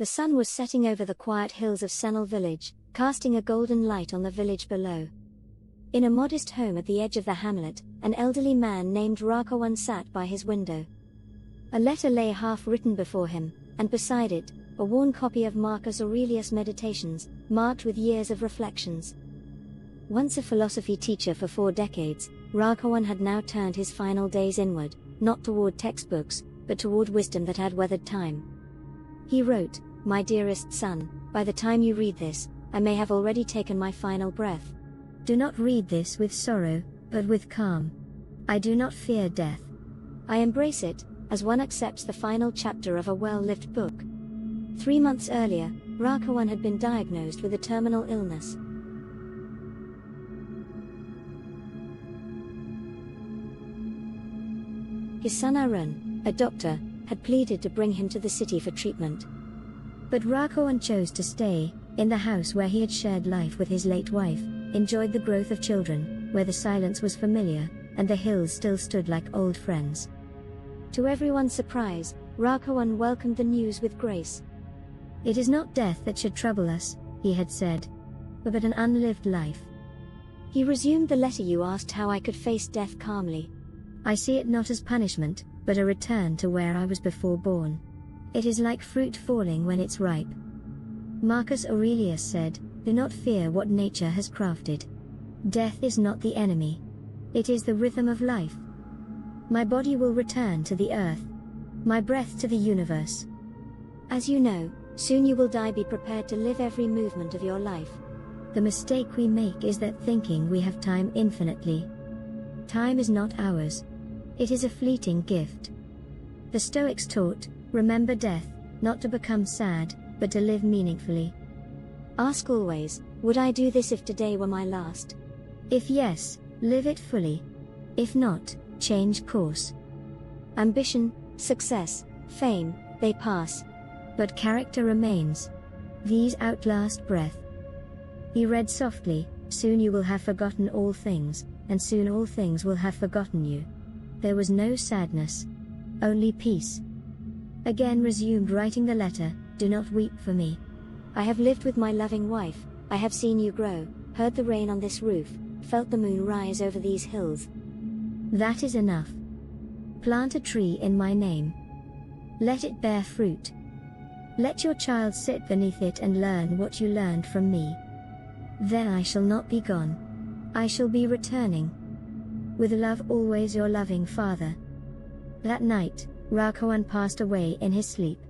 The sun was setting over the quiet hills of Senil village, casting a golden light on the village below. In a modest home at the edge of the hamlet, an elderly man named Rakawan sat by his window. A letter lay half-written before him, and beside it, a worn copy of Marcus Aurelius' Meditations, marked with years of reflections. Once a philosophy teacher for 4 decades, Rakawan had now turned his final days inward, not toward textbooks, but toward wisdom that had weathered time. He wrote, "My dearest son, by the time you read this, I may have already taken my final breath. Do not read this with sorrow, but with calm. I do not fear death. I embrace it, as one accepts the final chapter of a well-lived book." 3 months earlier, Rakawan had been diagnosed with a terminal illness. His son Arun, a doctor, had pleaded to bring him to the city for treatment. But Rakawan chose to stay, in the house where he had shared life with his late wife, enjoyed the growth of children, where the silence was familiar, and the hills still stood like old friends. To everyone's surprise, Rakawan welcomed the news with grace. "It is not death that should trouble us," he had said, "but an unlived life." He resumed the letter. "You asked how I could face death calmly. I see it not as punishment, but a return to where I was before born. It is like fruit falling when it's ripe." Marcus Aurelius said, "Do not fear what nature has crafted. Death is not the enemy. It is the rhythm of life. My body will return to the earth. My breath to the universe. As you know, soon you will die. Be prepared to live every movement of your life. The mistake we make is that thinking we have time infinitely. Time is not ours. It is a fleeting gift." The Stoics taught, remember death, not to become sad, but to live meaningfully. Ask always, would I do this if today were my last? If yes, live it fully. If not, change course. Ambition, success, fame, they pass. But character remains. These outlast breath. He read softly, "Soon you will have forgotten all things, and soon all things will have forgotten you." There was no sadness. Only peace. Again resumed writing the letter, "Do not weep for me. I have lived with my loving wife, I have seen you grow, heard the rain on this roof, felt the moon rise over these hills. That is enough. Plant a tree in my name. Let it bear fruit. Let your child sit beneath it and learn what you learned from me. Then I shall not be gone. I shall be returning. With love always, your loving father." That night, Rakawan passed away in his sleep.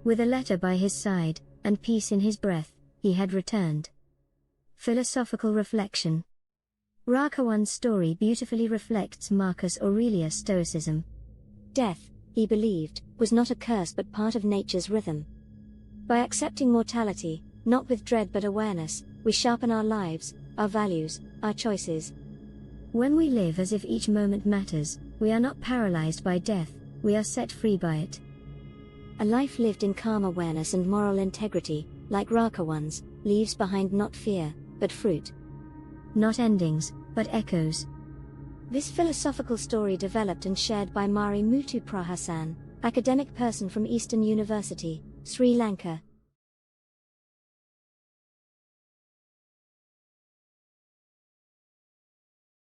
With a letter by his side, and peace in his breath, he had returned. Philosophical reflection. Rakawan's story beautifully reflects Marcus Aurelius' Stoicism. Death, he believed, was not a curse but part of nature's rhythm. By accepting mortality, not with dread but awareness, we sharpen our lives, our values, our choices. When we live as if each moment matters, we are not paralyzed by death, we are set free by it. A life lived in calm awareness and moral integrity, like Rakawan's, leaves behind not fear, but fruit. Not endings, but echoes. This philosophical story developed and shared by Mari Muthu Prahasan, academic person from Eastern University, Sri Lanka,